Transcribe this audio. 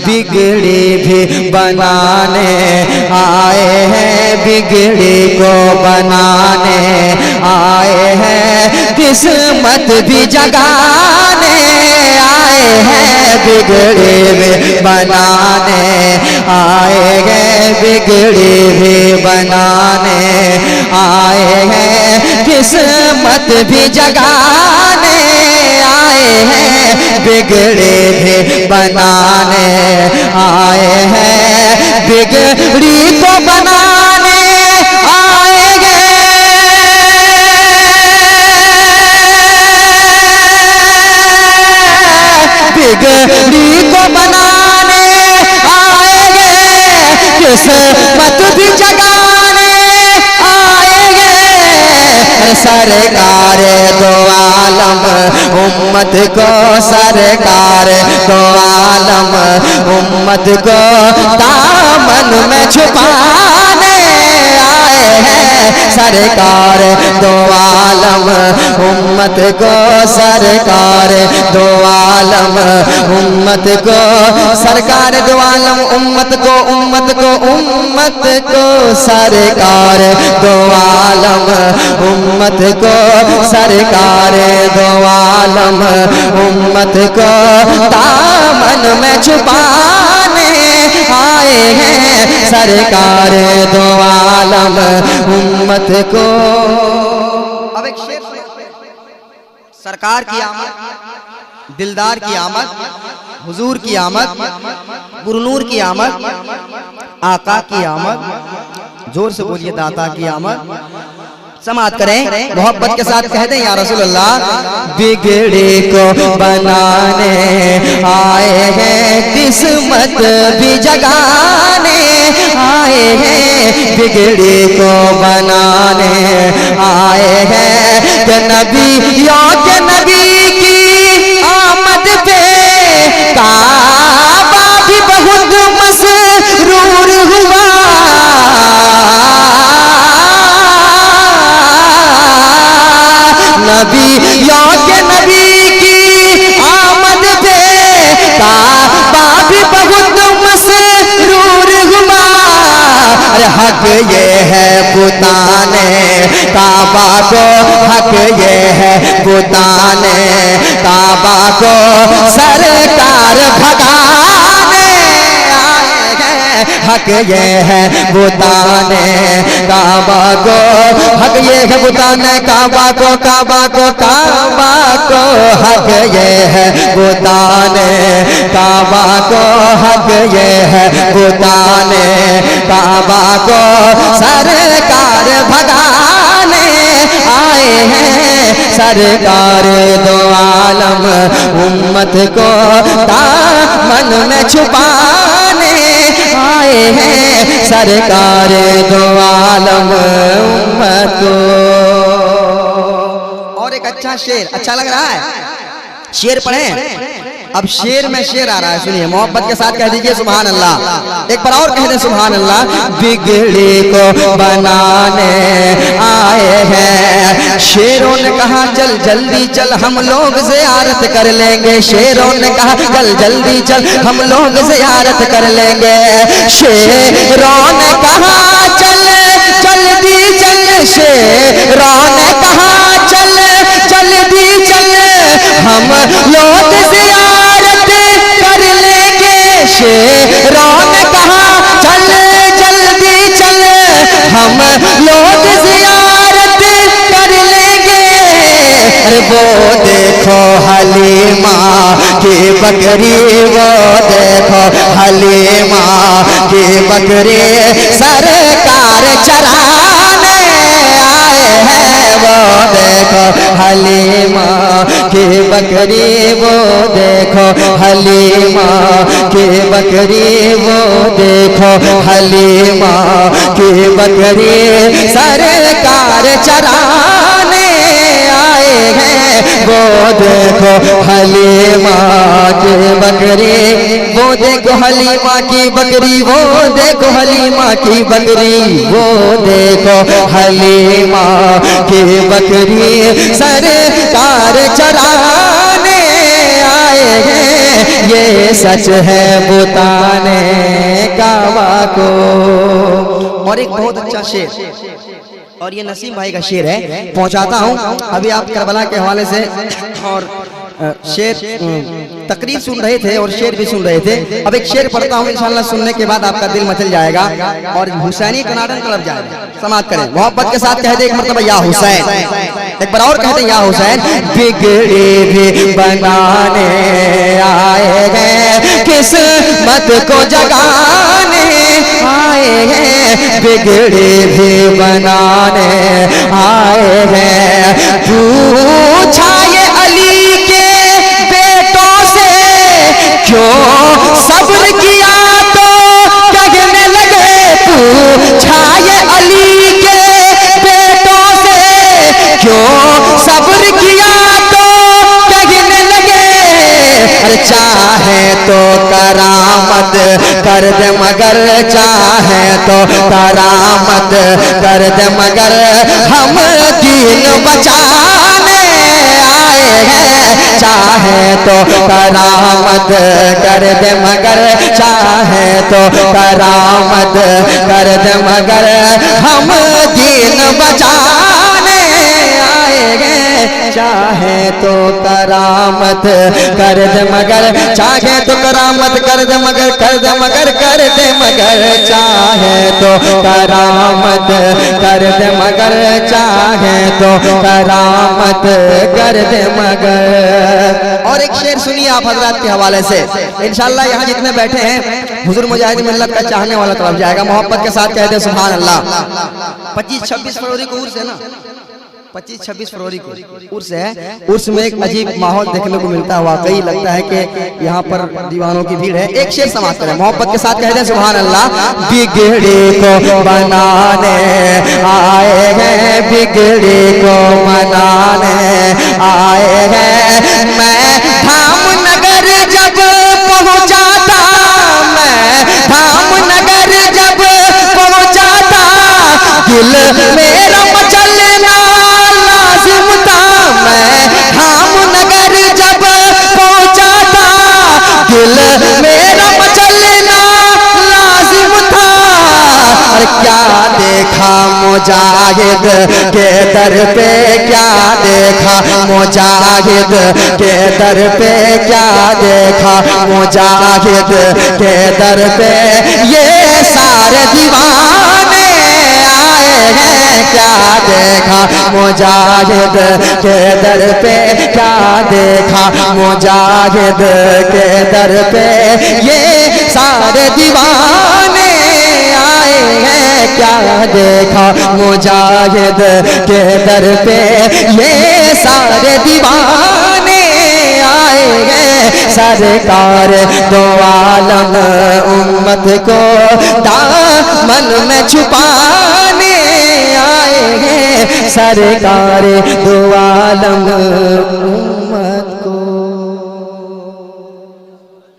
بگڑی بھی بنانے آئے ہیں، بگڑی کو بنانے آئے ہیں، قسمت بھی جگانے آئے ہیں، بگڑی بھی بنانے آئے ہیں، بگڑی بھی بنانے آئے ہیں، قسمت بھی جگانے آئے ہیں، بگڑی بھی بنانے آئے ہیں، بگڑی کو بنانے آئے ہیں، بگڑی کو بنانے آئے ہیں، قسمت بھی جگانے آئے ہیں، سرکار دو عالم امت کو، سرکار دو عالم امت کو دامن میں چھپانے آئے ہیں، سرکار دو عالم امت کو، سرکار دو عالم امت کو، سرکار دو عالم امت کو، امت کو، امت کو، سرکار دو عالم امت کو، سرکار دو عالم امت کو دامن میں چھپانے آئے ہیں، سرکار دو عالم امت کو۔ اب ایک شعر سرکار کی آمد، دلدار کی آمد، حضور کی آمد، برنور کی آمد، آقا کی آمد، زور سے بولیے داتا کی آمد، سماعت کریں، محبت کے ساتھ کہہ دیں یا رسول اللہ۔ بگڑی کو بنانے آئے ہیں، قسمت بھی جگانے آئے ہیں، بگڑی کو بنانے آئے ہیں، کہ نبیوں کے نبی کی آمد پہ کعبہ بھی بہت مسرور ہوا، نبیوں کے نبی کی آمد پہ کعبہ بھی بہت مسرور ہوا، حق یہ ہے بتانے کعبہ کو، حق یہ ہے بتانے کعبہ کو، سرکار بھگانے آئے ہیں، حق یہ ہے بتانے کعبہ کو، حق یہ ہے بتانے کعبہ کو، کعبہ کو، کعبہ کو، حق یہ ہے بتانے کعبہ کو، حق یہ ہے بتانے کعبہ کو، سرکار بھگانے آئے ہیں، سرکار دو عالم امت کو دامن میں چھپانے آئے ہیں، سرکار دو عالم امت کو۔ اور ایک اچھا شعر، اچھا لگ رہا ہے؟ شعر پڑھیں، اب شعر میں شعر آ رہا ہے، سنیے، محبت کے ساتھ کہہ دیجئے سبحان اللہ، ایک بار اور کہہ دیں سبحان اللہ۔ بگڑی کو بنانے آئے ہیں، شیروں نے کہا چل جلدی چل ہم لوگ زیارت کر لیں گے، شیروں نے کہا چل جلدی چل ہم لوگ زیارت کر لیں گے، شیروں نے کہا چل جلدی چل، شیروں نے کہا چل جلدی چل ہم لوگ زیارت کر لیں گے، شیروں نے کہا چل جلدی چل ہم لوگ زیارت کر لیں گے، وہ دیکھو حلیمہ کی بکری، وہ دیکھو حلیمہ کی بکری، سرکار چرانے آئے ہیں، وہ دیکھو حلیمہ کی بکری، وہ دیکھو حلیمہ کی بکری، وہ دیکھو حلیمہ کی بکری، سرکار چرانے آئے ہیں، وہ دیکھو حلیمہ کی بکری، وہ دیکھو حلیمہ کی بکری، وہ دیکھو حلیمہ کی بکری، وہ دیکھو حلیمہ کی بکری، سرکار چرانے آئے ہیں، یہ سچ ہے بتانے کعبہ کو. اور ایک بہت اچھا شعر، اور یہ نسیم بھائی کا شعر ہے، پہنچاتا ہوں. ابھی آپ کربلا کے حوالے سے اور شعر تقریر سن رہے تھے اور شعر بھی سن رہے تھے. اب ایک شعر پڑھتا ہوں، انشاءاللہ سننے کے بعد آپ کا دل مچل جائے گا اور حسینی کناڈن طرف جائے گا. سماعت کریں، محبت کے ساتھ کہہ دے ایک مرتبہ یا حسین. ایک بار اور کہتے ہیں یا حسین. بگڑے بھی بنانے آئے ہیں، قسمت کو جگانے آئے ہیں، بگڑے بھی بنانے آئے ہیں. پوچھا یہ علی کے بیٹوں سے کیوں صبر کیا تو کہنے لگے. پوچھا یہ علی کے بیٹوں سے کیوں صبر کیا تو کہنے لگے. چاہے تو کرامت کر دے مگر، چاہے تو کرامت کر دے مگر ہم دین بچانے آئے ہیں. چاہے تو کرامت کر دے مگر، چاہے تو کرامت کر دے مگر ہم دین بچانے آئے ہیں. چاہے تو کرامت کر دے مگر، چاہے تو کرامت کر دے مگر، کر دے مگر، کر دے مگر. چاہے تو کرامت کر دے مگر، چاہے تو کرامت کر دے مگر. اور ایک شعر سنیے آپ حضرات کے حوالے سے. انشاءاللہ یہاں جتنے بیٹھے ہیں حضور مجاہد ملت کا چاہنے والا طرف جائے گا. محبت کے ساتھ کہتے ہیں سبحان اللہ. 25-26 فروری کو عرس ہے نا، 25-26 فروری کو عرس ہے. عرس میں ایک عجیب ماحول دیکھنے کو ملتا ہے، واقعی لگتا ہے کہ یہاں پر دیوانوں کی بھیڑ ہے. ایک شعر سماعت کریں، محبت کے ساتھ کہتے ہیں سبحان اللہ. بگڑے کو بنانے آئے ہیں، بگڑے کو بنانے آئے ہیں. میں دھام نگر جب پہنچا تھا، میں دھام نگر جب پہنچا تھا، دل میرا مچلنا لازم تھا. میں دھام نگر جب پہنچا تھا، دل میرا مچلنا لازم تھا. اور کیا دیکھا مجاہد کے در پہ، کیا دیکھا مجاہد کے در پہ، کیا دیکھا مجاہد کے در پہ یہ سارے دیوانے آئے ہیں. کیا دیکھا مجاہد کے در پہ، کیا دیکھا مجاہد کے در پہ یہ سارے دیوانے آئے ہیں. کیا دیکھا مجاہد کے در پہ یہ سارے دیوانے آئے ہیں. سرکار دو عالم امت کو دامن میں چھپانے آئے ہیں. سرکار دو عالم امت کو